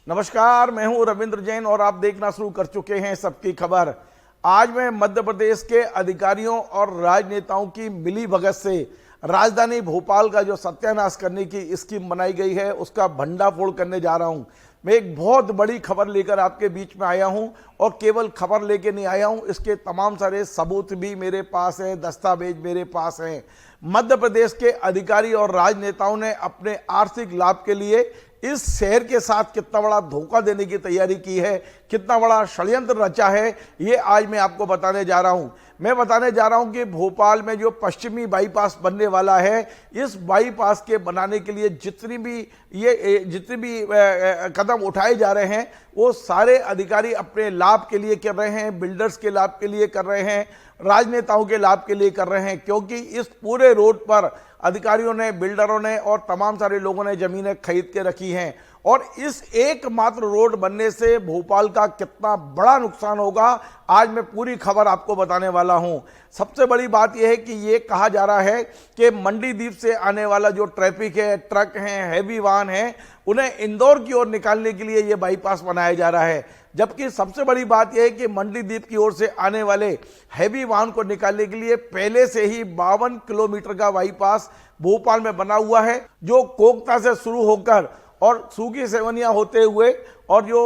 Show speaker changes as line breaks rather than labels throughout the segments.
नमस्कार, मैं हूं रविंद्र जैन और आप देखना शुरू कर चुके हैं सबकी खबर। आज मैं मध्य प्रदेश के अधिकारियों और राजनेताओं की मिलीभगत से राजधानी भोपाल का जो सत्यानाश करने की स्कीम बनाई गई है उसका भंडाफोड़ करने जा रहा हूं। मैं एक बहुत बड़ी खबर लेकर आपके बीच में आया हूं और केवल खबर लेके नहीं आया हूं, इसके तमाम सारे सबूत भी मेरे पास हैं, दस्तावेज मेरे पास हैं। मध्य प्रदेश के अधिकारी और राजनेताओं ने अपने आर्थिक लाभ के लिए इस शहर के साथ कितना बड़ा धोखा देने की तैयारी की है, कितना बड़ा षड्यंत्र रचा है, ये आज मैं आपको बताने जा रहा हूं। मैं बताने जा रहा हूं कि भोपाल में जो पश्चिमी बाईपास बनने वाला है, इस बाईपास के बनाने के लिए जितनी भी कदम उठाए जा रहे हैं वो सारे अधिकारी अपने लाभ के लिए कर रहे हैं, बिल्डर्स के लाभ के लिए कर रहे हैं, राजनेताओं के लाभ के लिए कर रहे हैं। क्योंकि इस पूरे रोड पर अधिकारियों ने, बिल्डरों ने और तमाम सारे लोगों ने जमीनें खरीद के रखी हैं और इस एकमात्र रोड बनने से भोपाल का कितना बड़ा नुकसान होगा आज मैं पूरी खबर आपको बताने वाला हूं। सबसे बड़ी बात यह है कि ये कहा जा रहा है कि मंडीदीप से आने वाला जो ट्रैफिक है, ट्रक हैं, हैवी वाहन हैं, उन्हें इंदौर की ओर निकालने के लिए ये बाईपास बनाया जा रहा है। जबकि सबसे बड़ी बात यह है कि मंडीदीप की ओर से आने वाले हैवी वाहन को निकालने के लिए पहले से ही 52 किलोमीटर का बाईपास भोपाल में बना हुआ है, जो कोकता से शुरू होकर और सूखी सेवनिया होते हुए और जो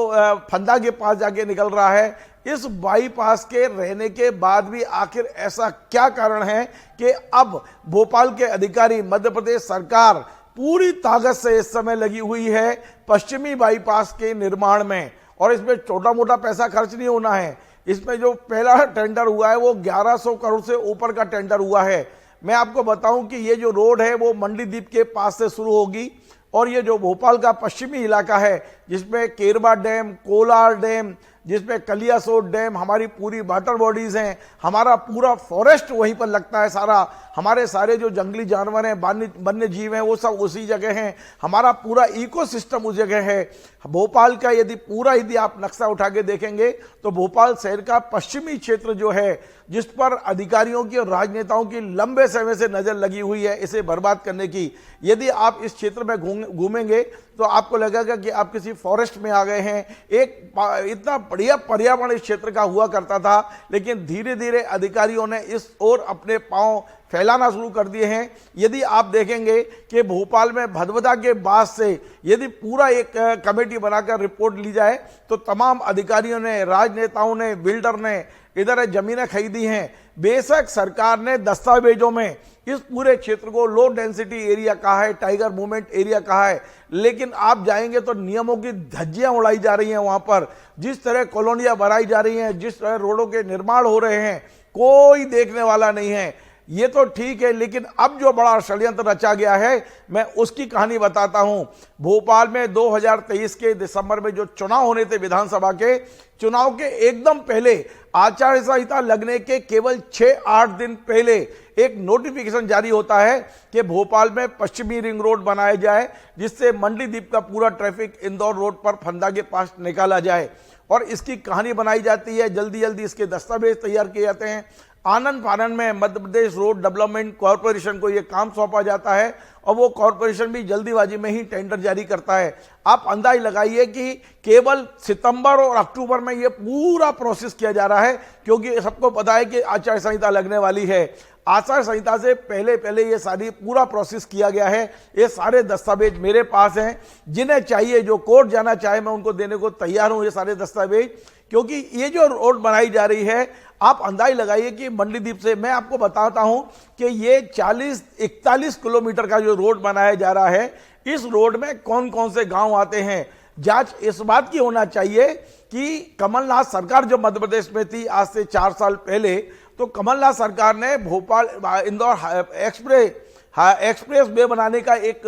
फंदा के पास जाके निकल रहा है। इस बाईपास के रहने के बाद भी आखिर ऐसा क्या कारण है कि अब भोपाल के अधिकारी, मध्य प्रदेश सरकार पूरी ताकत से इस समय लगी हुई है पश्चिमी बाईपास के निर्माण में। और इसमें छोटा मोटा पैसा खर्च नहीं होना है। इसमें जो पहला टेंडर हुआ है वो 1100 करोड़ से ऊपर का टेंडर हुआ है। मैं आपको बताऊं कि ये जो रोड है वो मंडीदीप के पास से शुरू होगी और ये जो भोपाल का पश्चिमी इलाका है, जिसमें केरबा डैम, कोलार डैम, जिसमें कलियासोत डैम, हमारी पूरी वाटर बॉडीज हैं, हमारा पूरा फॉरेस्ट वहीं पर लगता है सारा, हमारे सारे जो जंगली जानवर हैं, वन्य जीव हैं, वो सब उसी जगह हैं, हमारा पूरा इकोसिस्टम उस जगह है। भोपाल का यदि आप नक्शा उठा के देखेंगे तो भोपाल शहर का पश्चिमी क्षेत्र जो है, जिस पर अधिकारियों की और राजनेताओं की लंबे समय से नजर लगी हुई है इसे बर्बाद करने की, यदि आप इस क्षेत्र में घूमेंगे तो आपको लगेगा कि आप किसी फॉरेस्ट में आ गए हैं। एक इतना बढ़िया पर्यावरण इस क्षेत्र का हुआ करता था, लेकिन धीरे धीरे अधिकारियों ने इस ओर अपने पांव फैलाना शुरू कर दिए हैं। यदि आप देखेंगे कि भोपाल में भदभदा के बाद से यदि पूरा एक कमेटी बनाकर रिपोर्ट ली जाए तो तमाम अधिकारियों ने, राजनेताओं ने, बिल्डर ने इधर जमीनें खरीदी हैं। बेशक सरकार ने दस्तावेजों में इस पूरे क्षेत्र को लो डेंसिटी एरिया कहा है, टाइगर मूवमेंट एरिया कहा है, लेकिन आप जाएंगे तो नियमों की धज्जियां उड़ाई जा रही हैं। वहां पर जिस तरह कॉलोनियां बनाई जा रही हैं, जिस तरह रोडों के निर्माण हो रहे हैं, कोई देखने वाला नहीं है। ये तो ठीक है, लेकिन अब जो बड़ा षड्यंत्र रचा गया है मैं उसकी कहानी बताता हूं। भोपाल में 2023 के दिसंबर में जो चुनाव होने थे, विधानसभा के चुनाव के एकदम पहले, आचार संहिता लगने के केवल 6-8 दिन पहले एक नोटिफिकेशन जारी होता है कि भोपाल में पश्चिमी रिंग रोड बनाया जाए, जिससे मंडीदीप का पूरा ट्रैफिक इंदौर रोड पर फंदा के पास निकाला जाए। और इसकी कहानी बनाई जाती है, जल्दी जल्दी इसके दस्तावेज तैयार किए जाते हैं। आनंद फानंद में Madhya Pradesh road development corporation को यह काम सौंपा जाता है और वो कॉरपोरेशन भी जल्दीबाजी में ही टेंडर जारी करता है। आप अंदाज लगाइए कि केवल सितंबर और अक्टूबर में ये पूरा प्रोसेस किया जा रहा है, क्योंकि सबको पता है कि आचार संहिता लगने वाली है। आचार संहिता से पहले ये सारी पूरा प्रोसेस किया गया है। ये सारे दस्तावेज मेरे पास हैं, जिन्हें चाहिए, जो कोर्ट जाना चाहे मैं उनको देने को तैयार हूं ये सारे दस्तावेज। क्योंकि ये जो रोड बनाई जा रही है, आप अंदाज लगाइए कि मंडीदीप से, मैं आपको बताता हूं कि ये 40-41 किलोमीटर का जो रोड बनाया जा रहा है, इस रोड में कौन कौन से गांव आते हैं। जांच इस बात की होना चाहिए कि कमलनाथ सरकार जो मध्य प्रदेश में थी आज से 4 साल पहले, तो कमलनाथ सरकार ने भोपाल इंदौर एक्सप्रेस वे बनाने का एक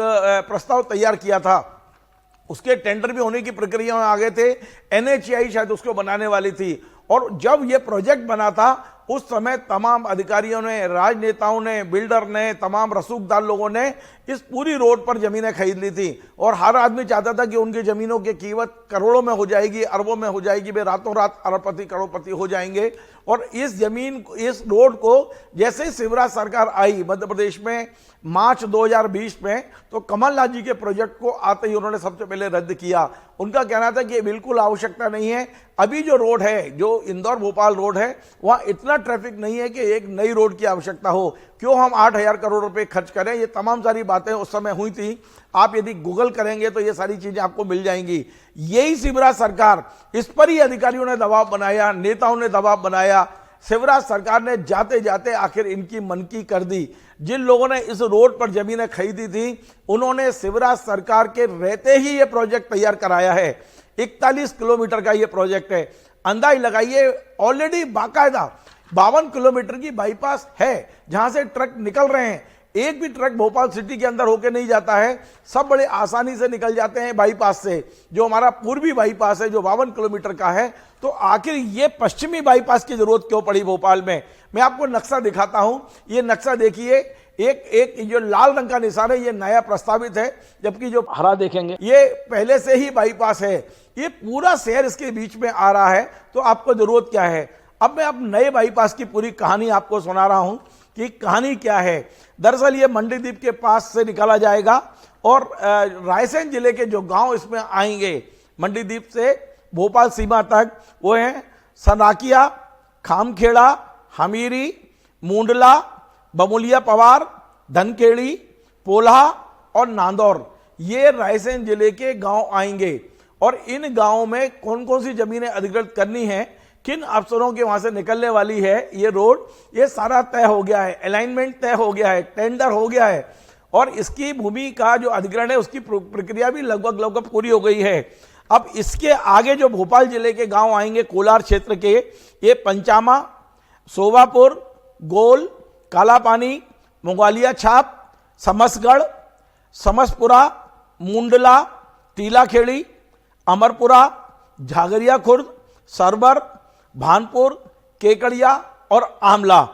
प्रस्ताव तैयार किया था। उसके टेंडर भी होने की प्रक्रिया में आ गए थे। NHAI शायद उसको बनाने वाली थी। और जब यह प्रोजेक्ट बना था उस समय तमाम अधिकारियों ने, राजनेताओं ने, बिल्डर ने, तमाम रसूखदार लोगों ने इस पूरी रोड पर जमीनें खरीद ली थी और हर आदमी चाहता था कि उनकी जमीनों की कीमत करोड़ों में हो जाएगी, अरबों में हो जाएगी, वे रातों रात अरबपति करोड़पति हो जाएंगे। और इस जमीन, इस रोड को जैसे ही शिवराज सरकार आई मध्य प्रदेश में मार्च 2020 में, तो कमलनाथ जी के प्रोजेक्ट को आते ही उन्होंने सबसे पहले रद्द किया। उनका कहना था कि बिल्कुल आवश्यकता नहीं है। अभी जो रोड है, जो इंदौर भोपाल रोड है, वहां इतना ट्रैफिक नहीं है कि एक नई रोड की आवश्यकता हो। क्यों हम 8,000 करोड़ रुपए खर्च करें? ये तमाम सारी बातें उस समय हुई थी। आप यदि गूगल करेंगे तो ये सारी चीजें आपको मिल जाएंगी। यही शिवराज सरकार, इस पर ही अधिकारियों ने दबाव बनाया, नेताओं ने दबाव बनाया। शिवराज सरकार ने जाते जाते आखिर इनकी मन की कर दी। जिन लोगों ने इस रोड पर जमीनें खरीदी थी, उन्होंने शिवराज सरकार के रहते ही ये प्रोजेक्ट तैयार कराया है। 41 किलोमीटर का ये प्रोजेक्ट है। अंदाज लगाइए, ऑलरेडी बाकायदा 52 किलोमीटर की बाईपास है जहां से ट्रक निकल रहे हैं। एक भी ट्रक भोपाल सिटी के अंदर होके नहीं जाता है, सब बड़े आसानी से निकल जाते हैं बाईपास से, जो हमारा पूर्वी बाईपास है जो 52 किलोमीटर का है। तो आखिर ये पश्चिमी बाईपास की जरूरत क्यों पड़ी भोपाल में? मैं आपको नक्शा दिखाता हूं। ये नक्शा देखिए, एक जो लाल रंग का निशान है ये नया प्रस्तावित है, जबकि जो हरा देखेंगे ये पहले से ही बाईपास है। ये पूरा शहर इसके बीच में आ रहा है, तो आपको जरूरत क्या है? अब मैं नए बाईपास की पूरी कहानी आपको सुना रहा हूं कि कहानी क्या है। दरअसल ये मंडीदीप के पास से निकाला जाएगा और रायसेन जिले के जो गांव इसमें आएंगे मंडीदीप से भोपाल सीमा तक, वो है सनाकिया, खामखेड़ा, हमीरी, मुंडला, बमुलिया पवार, धनखेड़ी, पोल्हा और नांदौर। ये रायसेन जिले के गांव आएंगे और इन गांवों में कौन कौन सी जमीनें अधिकृत करनी है, किन अफसरों के वहां से निकलने वाली है ये रोड, ये सारा तय हो गया है। अलाइनमेंट तय हो गया है, टेंडर हो गया है और इसकी भूमि का जो अधिग्रहण है उसकी प्रक्रिया भी लगभग पूरी हो गई है। अब इसके आगे जो भोपाल जिले के गांव आएंगे कोलार क्षेत्र के, ये पंचामा, सोवापुर, गोल, कालापानी, मुगालिया छाप, समसगढ़, समसपुरा, मुंडला, टीलाखेड़ी, अमरपुरा, झागरिया खुर्द, सरबर, भानपुर, केकड़िया और आमला।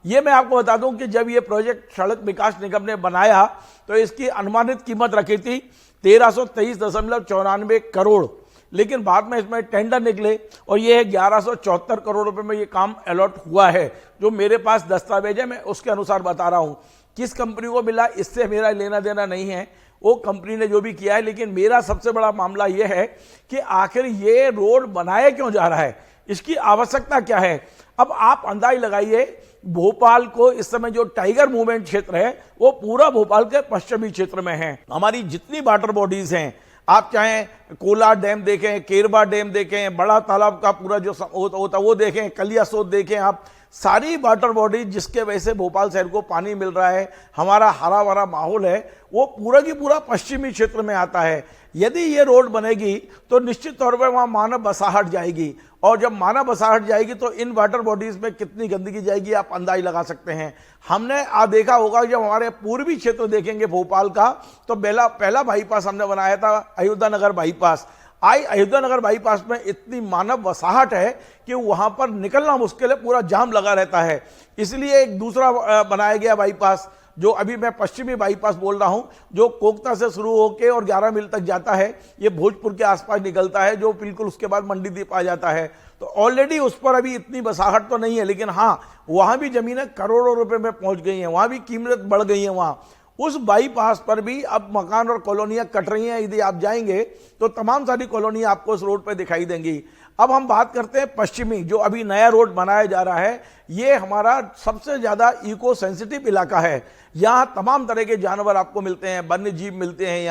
ये मैं आपको बता दूं कि जब ये प्रोजेक्ट सड़क विकास निगम ने बनाया तो इसकी अनुमानित कीमत रखी थी 1323.94 करोड़, लेकिन बाद में इसमें टेंडर निकले और ये 1174 करोड़ रुपए में ये काम अलॉट हुआ है। जो मेरे पास दस्तावेज है मैं उसके अनुसार बता रहा हूं। किस कंपनी को मिला इससे मेरा लेना देना नहीं है, वो कंपनी ने जो भी किया है। लेकिन मेरा सबसे बड़ा मामला यह है कि आखिर ये रोड बनाया क्यों जा रहा है, इसकी आवश्यकता क्या है। अब आप अंदाज लगाइए, भोपाल को इस समय जो टाइगर मूवमेंट क्षेत्र है वो पूरा भोपाल के पश्चिमी क्षेत्र में है। हमारी जितनी वाटर बॉडीज हैं, आप चाहे कोलार डैम देखें, केरबा डैम देखें, बड़ा तालाब का पूरा जो होता वो देखें, कलिया सोत देखें, आप सारी वाटर बॉडी जिसके वजह से भोपाल शहर को पानी मिल रहा है, हमारा हरा भरा माहौल है, वो पूरा की पूरा पश्चिमी क्षेत्र में आता है। यदि ये रोड बनेगी तो निश्चित तौर पर वहां मानव बसाहट जाएगी और जब मानव बसाहट जाएगी तो इन वाटर बॉडीज में कितनी गंदगी जाएगी आप अंदाज लगा सकते हैं। हमने देखा होगा जब हमारे पूर्वी क्षेत्र देखेंगे भोपाल का, तो पहला बाईपास हमने बनाया था अयोध्या नगर बाईपास। अयोध्या नगर बाईपास में इतनी मानव बसाहट है कि वहां पर निकलना मुश्किल है, पूरा जाम लगा रहता है। इसलिए एक दूसरा बनाया गया बाईपास, जो अभी मैं पश्चिमी बाईपास बोल रहा हूं, जो कोकता से शुरू होकर और 11 मील तक जाता है, ये भोजपुर के आसपास निकलता है, जो बिल्कुल उसके बाद मंडीदीप आ जाता है। तो ऑलरेडी उस पर अभी इतनी बसाहट तो नहीं है, लेकिन हाँ वहां भी जमीनें करोड़ों रुपए में पहुंच गई हैं, वहां भी कीमत बढ़ गई है। वहां उस बाईपास पर भी अब मकान और कॉलोनियां कट रही हैं। यदि आप जाएंगे तो तमाम सारी कॉलोनियां आपको इस रोड पर दिखाई देंगी। अब हम बात करते हैं पश्चिमी, जो अभी नया रोड बनाया जा रहा है। ये हमारा सबसे ज्यादा इको सेंसिटिव इलाका है। यहाँ तमाम तरह के जानवर आपको मिलते हैं, वन्य जीव मिलते हैं।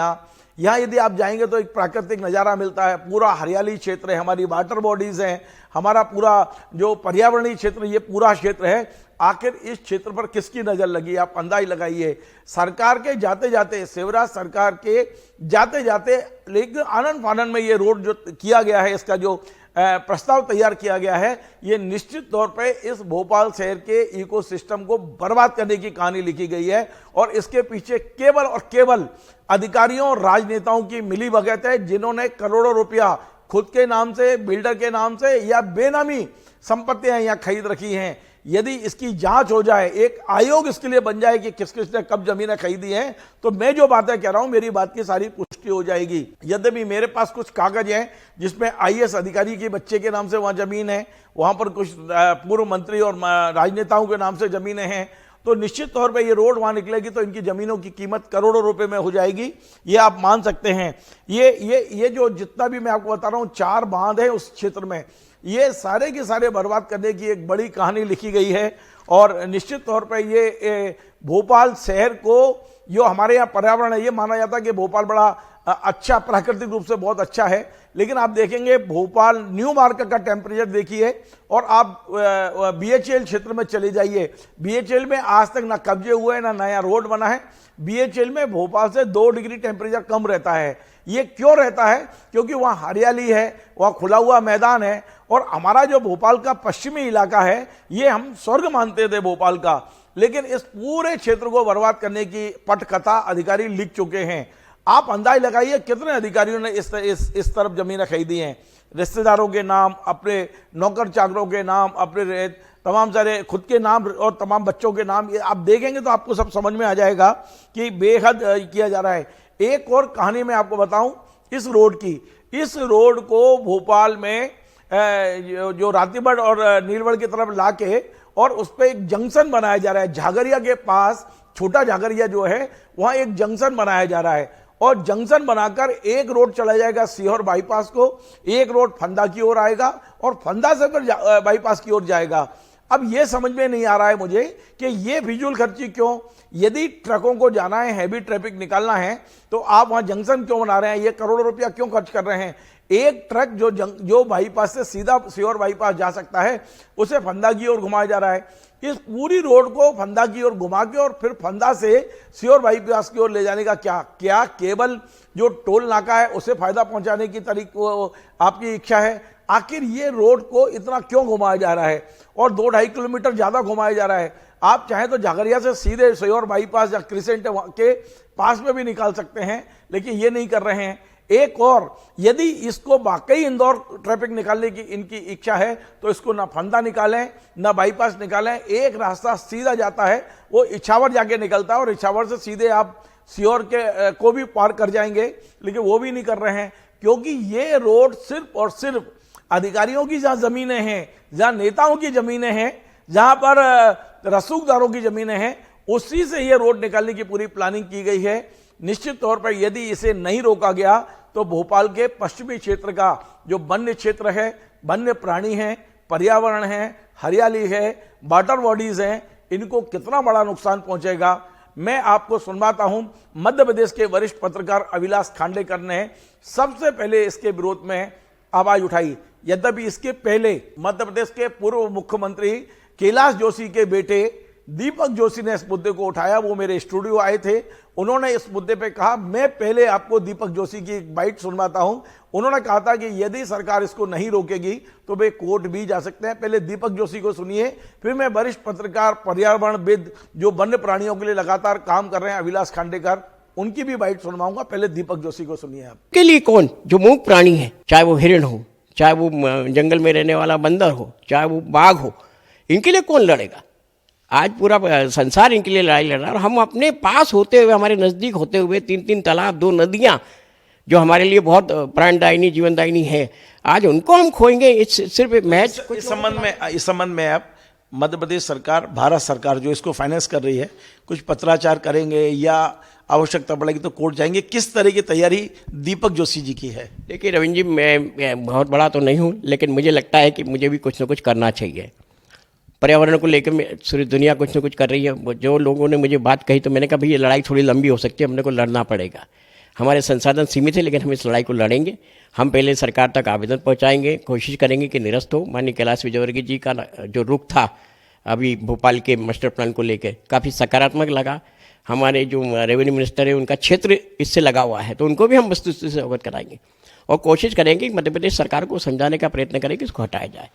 यहाँ यदि आप जाएंगे तो एक प्राकृतिक नज़ारा मिलता है, पूरा हरियाली क्षेत्र है, हमारी वाटर बॉडीज हैं, हमारा पूरा जो पर्यावरणीय क्षेत्र ये पूरा क्षेत्र है। आखिर इस क्षेत्र पर किसकी नजर लगी, आप अंदाज लगाइए। सरकार के जाते जाते, शिवराज सरकार के जाते जाते, लेकिन आनंद फानन में ये रोड जो किया गया है, इसका जो प्रस्ताव तैयार किया गया है, ये निश्चित तौर पे इस भोपाल शहर के इकोसिस्टम को बर्बाद करने की कहानी लिखी गई है। और इसके पीछे केवल और केवल अधिकारियों और राजनेताओं की मिलीभगत है, जिन्होंने करोड़ों रुपया खुद के नाम से, बिल्डर के नाम से या बेनामी संपत्तियां यहाँ खरीद रखी हैं। यदि इसकी जांच हो जाए, एक आयोग इसके लिए बन जाए कि किस किस ने कब जमीनें खरीदी हैं, तो मैं जो बातें कह रहा हूं मेरी बात की सारी पुष्टि पुष्टि हो जाएगी। यद्यपि मेरे पास कुछ कागज हैं जिसमें आईएएस अधिकारी के बच्चे के नाम से वहां जमीन है, वहां पर कुछ पूर्व मंत्री और राजनेताओं के नाम से जमीनें हैं, तो निश्चित तौर पे ये रोड वहां निकलेगी तो इनकी जमीनों की कीमत करोड़ों रुपए में हो जाएगी, ये आप मान सकते हैं। ये जो जितना भी मैं आपको बता रहा हूं 4 बांध है उस क्षेत्र में, ये सारे के सारे बर्बाद करने की एक बड़ी कहानी लिखी गई है। और निश्चित तौर पर ये भोपाल शहर को, जो हमारे यहाँ पर्यावरण है, ये माना जाता है कि भोपाल बड़ा अच्छा, प्राकृतिक रूप से बहुत अच्छा है, लेकिन आप देखेंगे भोपाल न्यू मार्केट का टेम्परेचर देखिए और आप बीएचएल क्षेत्र में चले जाइए, बीएचएल में आज तक ना कब्जे हुए हैं ना नया रोड बना है। बीएचएल में भोपाल से 2 डिग्री टेम्परेचर कम रहता है। ये क्यों रहता है? क्योंकि वहाँ हरियाली है, वहाँ खुला हुआ मैदान है, और हमारा जो भोपाल का पश्चिमी इलाका है ये हम स्वर्ग मानते थे भोपाल का, लेकिन इस पूरे क्षेत्र को बर्बाद करने की पटकथा अधिकारी लिख चुके हैं। आप अंदाज लगाइए कितने अधिकारियों ने इस तरफ जमीनें खरीदी हैं, रिश्तेदारों के नाम, अपने नौकर चाकरों के नाम, अपने तमाम सारे खुद के नाम और तमाम बच्चों के नाम। ये आप देखेंगे तो आपको सब समझ में आ जाएगा कि बेहद किया जा रहा है। एक और कहानी मैं आपको बताऊं इस रोड की, इस रोड को भोपाल में जो रातीबड़ और नीलवड़ की तरफ लाके और उस पर एक जंक्शन बनाया जा रहा है। झागरिया के पास, छोटा झागरिया जो है, वहां एक जंक्शन बनाया जा रहा है, और जंक्शन बनाकर एक रोड चला जाएगा सीहोर बाईपास को, एक रोड फंदा की ओर आएगा और फंदा से फिर बाईपास की ओर जाएगा। अब यह समझ में नहीं आ रहा है मुझे कि ये फिजूल खर्ची क्यों? यदि ट्रकों को जाना है, हैवी ट्रैफिक निकालना है, तो आप वहां जंक्शन क्यों बना रहे हैं? ये करोड़ों रुपया क्यों खर्च कर रहे हैं? एक ट्रक जो बाईपास से सीधा सीहोर बाईपास जा सकता है, उसे फंदा की ओर घुमाया जा रहा है। इस पूरी रोड को फंदा की ओर घुमा के और फिर फंदा से सीहोर बाईपास की ओर ले जाने का क्या केवल जो टोल नाका है उसे फायदा पहुंचाने की आपकी इच्छा है? आखिर ये रोड को इतना क्यों घुमाया जा रहा है और 2-2.5 किलोमीटर ज्यादा घुमाया जा रहा है? आप चाहें तो झागरिया से सीधे सीहोर बाईपास या क्रिसेंट के पास में भी निकाल सकते हैं, लेकिन ये नहीं कर रहे हैं। एक और, यदि इसको वाकई इंदौर ट्रैफिक निकालने की इनकी इच्छा है तो इसको ना फंदा निकालें ना बाईपास निकालें, एक रास्ता सीधा जाता है, वो इछावर जाके निकलता है और इछावर से सीधे आप सीहोर के को भी पार कर जाएंगे, लेकिन वो भी नहीं कर रहे हैं, क्योंकि ये रोड सिर्फ और सिर्फ अधिकारियों की जहां जमीनें हैं, जहां नेताओं की जमीनें हैं, जहां पर रसूखदारों की जमीनें हैं, उसी से ये रोड निकालने की पूरी प्लानिंग की गई है। निश्चित तौर पर यदि इसे नहीं रोका गया तो भोपाल के पश्चिमी क्षेत्र का जो वन्य क्षेत्र है, वन्य प्राणी है, पर्यावरण है, हरियाली है, वाटर बॉडीज हैं, इनको कितना बड़ा नुकसान पहुंचेगा। मैं आपको सुनवाता हूं, मध्य प्रदेश के वरिष्ठ पत्रकार अविनाश खांडेकर ने सबसे पहले इसके विरोध में आवाज उठाई। यद्यपि इसके पहले मध्य प्रदेश के पूर्व मुख्यमंत्री कैलाश जोशी के बेटे दीपक जोशी ने इस मुद्दे को उठाया। वो मेरे स्टूडियो आए थे, उन्होंने इस मुद्दे पे कहा, मैं पहले आपको दीपक जोशी की एक बाइट सुनवाता हूं। उन्होंने कहा था कि यदि सरकार इसको नहीं रोकेगी तो वे कोर्ट भी जा सकते हैं। पहले दीपक जोशी को सुनिए, फिर मैं वरिष्ठ पत्रकार, पर्यावरणविद, जो वन्य प्राणियों के लिए लगातार काम कर रहे हैं, अविनाश खांडेकर, उनकी भी बाइट सुनवाऊंगा। पहले दीपक जोशी को सुनिए आप।
के लिए कौन जो मूक प्राणी है, चाहे वो हिरण हो, चाहे वो जंगल में रहने वाला बंदर हो, चाहे वो बाघ हो, इनके लिए कौन लड़ेगा? आज पूरा संसार इनके लिए लड़ाई लड़ रहा है। और हम अपने पास होते हुए, हमारे नज़दीक होते हुए 3-3 तालाब, 2 नदियाँ जो हमारे लिए बहुत प्राणदायिनी, जीवनदायिनी है, आज उनको हम खोएंगे। सिर्फ मैच।
इस संबंध में आप मध्य प्रदेश सरकार, भारत सरकार जो इसको फाइनेंस कर रही है, कुछ पत्राचार करेंगे या आवश्यकता पड़ेगी तो कोर्ट जाएंगे? किस तरह की तैयारी दीपक जोशी जी की है?
देखिए रविंद्र जी, मैं बहुत बड़ा तो नहीं हूँ, लेकिन मुझे लगता है कि मुझे भी कुछ ना कुछ करना चाहिए। पर्यावरण को लेकर पूरी दुनिया कुछ ना कुछ कर रही है। जो लोगों ने मुझे बात कही तो मैंने कहा भाई ये लड़ाई थोड़ी लंबी हो सकती है, हमने को लड़ना पड़ेगा। हमारे संसाधन सीमित है, लेकिन हम इस लड़ाई को लड़ेंगे। हम पहले सरकार तक आवेदन पहुंचाएंगे, कोशिश करेंगे कि निरस्त हो। माननीय कैलाश विजयवर्गीय जी का जो रुख था अभी भोपाल के मास्टर प्लान को लेकर, काफ़ी सकारात्मक लगा। हमारे जो रेवेन्यू मिनिस्टर है, उनका क्षेत्र इससे लगा हुआ है, तो उनको भी हम वस्तुस्थिति से अवगत कराएंगे और कोशिश करेंगे कि मध्य प्रदेश सरकार को समझाने का प्रयत्न करें कि इसको हटाया जाए।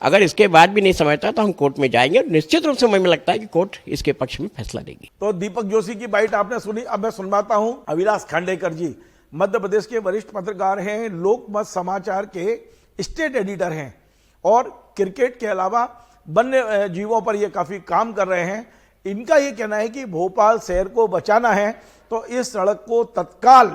अगर इसके बाद भी नहीं समझता तो हम कोर्ट में जाएंगे और निश्चित रूप से मुझे लगता है कि कोर्ट इसके पक्ष में फैसला देगी।
तो दीपक जोशी की बाइट आपने सुनी। अब मैं सुनवाता हूं अविनाश खांडेकर जी, मध्य प्रदेश के वरिष्ठ पत्रकार हैं, लोकमत समाचार के स्टेट एडिटर हैं और क्रिकेट के अलावा वन्य जीवों पर ये काफी काम कर रहे हैं। इनका ये कहना है कि भोपाल शहर को बचाना है तो इस सड़क को तत्काल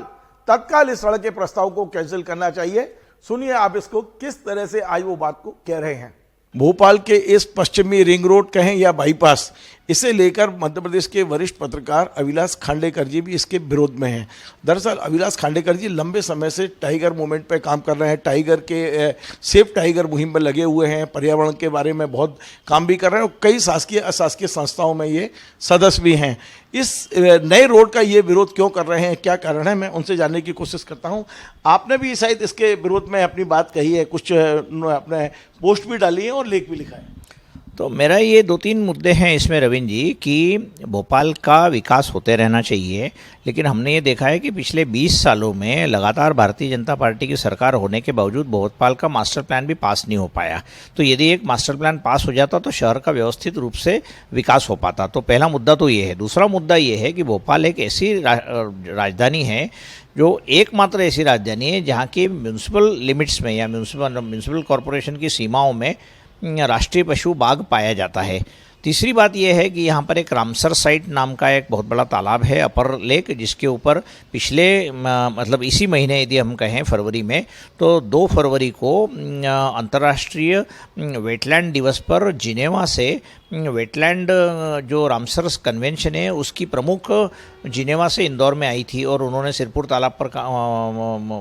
तत्काल इस सड़क के प्रस्ताव को कैंसिल करना चाहिए। सुनिए आप इसको किस तरह से आज वो बात को कह रहे हैं। भोपाल के इस पश्चिमी रिंग रोड कहें या बाईपास, इसे लेकर मध्य प्रदेश के वरिष्ठ पत्रकार अविनाश खांडेकर जी भी इसके विरोध में हैं। दरअसल अविनाश खांडेकर जी लंबे समय से टाइगर मूवमेंट पर काम कर रहे हैं, टाइगर के सेफ टाइगर मुहिम में लगे हुए हैं, पर्यावरण के बारे में बहुत काम भी कर रहे हैं और कई शासकीय अशासकीय संस्थाओं में ये सदस्य भी हैं। इस नए रोड का ये विरोध क्यों कर रहे हैं, क्या कारण है, मैं उनसे जानने की कोशिश करता हूं। आपने भी शायद इसके विरोध में अपनी बात कही है, कुछ अपने पोस्ट भी डाली है और लेख भी लिखा है।
तो मेरा ये 2-3 मुद्दे हैं इसमें रविंद्र जी कि भोपाल का विकास होते रहना चाहिए, लेकिन हमने ये देखा है कि पिछले 20 सालों में लगातार भारतीय जनता पार्टी की सरकार होने के बावजूद भोपाल का मास्टर प्लान भी पास नहीं हो पाया। तो यदि एक मास्टर प्लान पास हो जाता तो शहर का व्यवस्थित रूप से विकास हो पाता। तो पहला मुद्दा तो ये है। दूसरा मुद्दा ये है कि भोपाल एक ऐसी राजधानी है जो एकमात्र ऐसी राजधानी है जहाँ की म्यूनसिपल लिमिट्स में या म्यूनसिपल कॉरपोरेशन की सीमाओं में राष्ट्रीय पशु बाघ पाया जाता है। तीसरी बात यह है कि यहाँ पर एक रामसर साइट नाम का एक बहुत बड़ा तालाब है, अपर लेक, जिसके ऊपर पिछले मतलब इसी महीने यदि हम कहें फरवरी में, तो 2 फरवरी को अंतर्राष्ट्रीय वेटलैंड दिवस पर जिनेवा से वेटलैंड जो रामसर कन्वेंशन है उसकी प्रमुख जिनेवा से इंदौर में आई थी और उन्होंने सिरपुर तालाब पर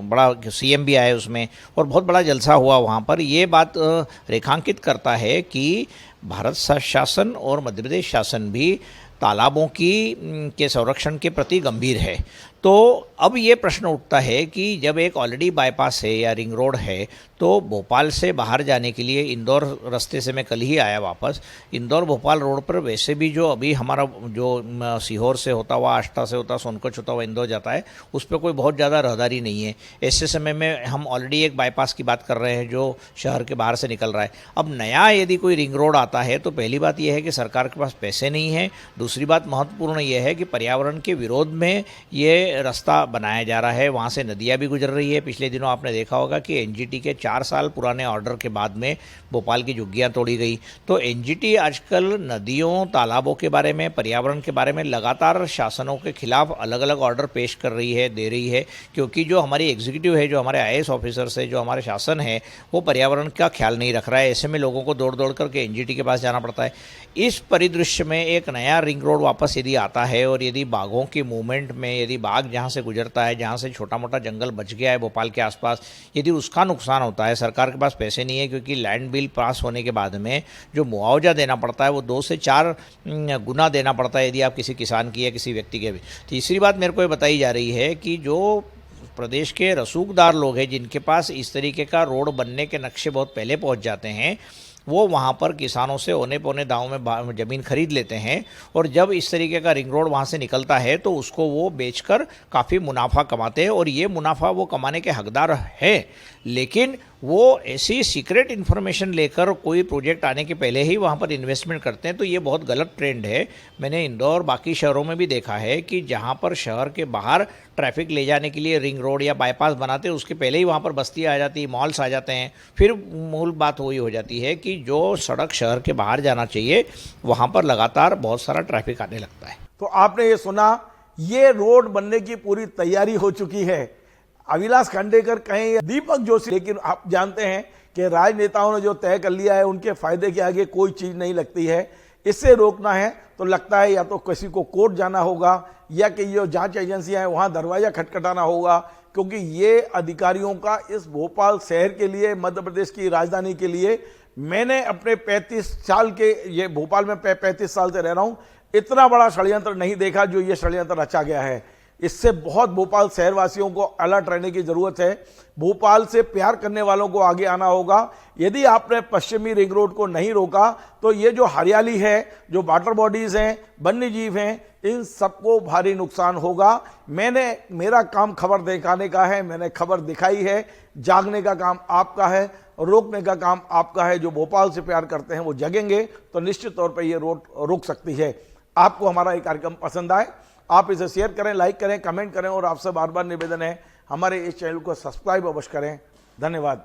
बड़ा सीएम भी आए उसमें और बहुत बड़ा जलसा हुआ वहाँ पर। ये बात रेखांकित करता है कि भारत शासन और मध्य प्रदेश शासन भी तालाबों के संरक्षण के प्रति गंभीर है। तो अब ये प्रश्न उठता है कि जब एक ऑलरेडी बाईपास है या रिंग रोड है तो भोपाल से बाहर जाने के लिए इंदौर रास्ते से मैं कल ही आया वापस, इंदौर भोपाल रोड पर वैसे भी जो अभी हमारा जो सीहोर से होता हुआ, आष्टा से होता, सोनकच्छ होता हुआ इंदौर जाता है, उस पर कोई बहुत ज़्यादा रहदारी नहीं है। ऐसे समय में हम ऑलरेडी एक बाईपास की बात कर रहे हैं जो शहर के बाहर से निकल रहा है। अब नया यदि कोई रिंग रोड आता है तो पहली बात यह है कि सरकार के पास पैसे नहीं है। दूसरी बात महत्वपूर्ण यह है कि पर्यावरण के विरोध में ये रास्ता बनाया जा रहा है, वहाँ से नदियाँ भी गुजर रही है। पिछले दिनों आपने देखा होगा कि एनजीटी के 4 साल पुराने ऑर्डर के बाद में भोपाल की झुग्गियाँ तोड़ी गई। तो एनजीटी आजकल नदियों, तालाबों के बारे में, पर्यावरण के बारे में लगातार शासनों के खिलाफ अलग अलग ऑर्डर पेश कर रही है, दे रही है, क्योंकि जो हमारी एग्जीक्यूटिव है, जो हमारे आईएएस ऑफिसर्स है, जो हमारे शासन है, वो पर्यावरण का ख्याल नहीं रख रहा है। ऐसे में लोगों को दौड़ दौड़ करके एनजीटी के पास जाना पड़ता है। इस परिदृश्य में एक नया रिंग रोड वापस यदि आता है और यदि बाघों के मूवमेंट में, यदि बाघ जहाँ से गुजरता है, जहाँ से छोटा मोटा जंगल बच गया है भोपाल के आसपास, यदि उसका नुकसान होता है, सरकार के पास पैसे नहीं है, क्योंकि लैंड बिल पास होने के बाद में जो मुआवजा देना पड़ता है वो 2 से 4 गुना देना पड़ता है यदि आप किसी किसान की या किसी व्यक्ति के भी। तीसरी बात मेरे को ये बताई जा रही है कि जो प्रदेश के रसूखदार लोग हैं जिनके पास इस तरीके का रोड बनने के नक्शे बहुत पहले पहुंच जाते हैं, वो वहाँ पर किसानों से औने पौने दाम में ज़मीन खरीद लेते हैं और जब इस तरीके का रिंग रोड वहाँ से निकलता है तो उसको वो बेचकर काफ़ी मुनाफा कमाते हैं और ये मुनाफा वो कमाने के हकदार है। लेकिन वो ऐसी सीक्रेट इन्फॉर्मेशन लेकर कोई प्रोजेक्ट आने के पहले ही वहाँ पर इन्वेस्टमेंट करते हैं, तो ये बहुत गलत ट्रेंड है। मैंने इंदौर बाकी शहरों में भी देखा है कि जहाँ पर शहर के बाहर ट्रैफिक ले जाने के लिए रिंग रोड या बाईपास बनाते हैं, उसके पहले ही वहाँ पर बस्तियाँ आ जाती है, मॉल्स आ जाते हैं। फिर मूल बात वही हो जाती है कि जो सड़क शहर के बाहर जाना चाहिए वहाँ पर लगातार बहुत सारा ट्रैफिक आने लगता है।
तो आपने ये सुना, ये रोड बनने की पूरी तैयारी हो चुकी है। अविनाश खांडेकर कहें या दीपक जोशी, लेकिन आप जानते हैं कि राजनेताओं ने जो तय कर लिया है उनके फायदे के आगे कोई चीज नहीं लगती है। इससे रोकना है तो लगता है या तो किसी को कोर्ट जाना होगा या कि ये जांच एजेंसियां हैं वहां दरवाजा खटखटाना होगा, क्योंकि ये अधिकारियों का इस भोपाल शहर के लिए, मध्य प्रदेश की राजधानी के लिए, मैंने अपने 35 साल के, ये भोपाल में 35 साल से रह रहा हूं, इतना बड़ा षड्यंत्र नहीं देखा जो ये षड्यंत्र रचा गया है। इससे बहुत भोपाल शहरवासियों को अलर्ट रहने की जरूरत है। भोपाल से प्यार करने वालों को आगे आना होगा। यदि आपने पश्चिमी रिंग रोड को नहीं रोका तो ये जो हरियाली है, जो वाटर बॉडीज हैं, वन्य जीव हैं, इन सबको भारी नुकसान होगा। मेरा काम खबर दिखाने का है, मैंने खबर दिखाई है। जागने का काम आपका है, रोकने का काम आपका है। जो भोपाल से प्यार करते हैं वो जगेंगे तो निश्चित तौर पर ये रोड रुक सकती है। आपको हमारा ये कार्यक्रम पसंद आए, आप इसे शेयर करें, लाइक करें, कमेंट करें और आपसे बार बार निवेदन है हमारे इस चैनल को सब्सक्राइब अवश्य करें। धन्यवाद।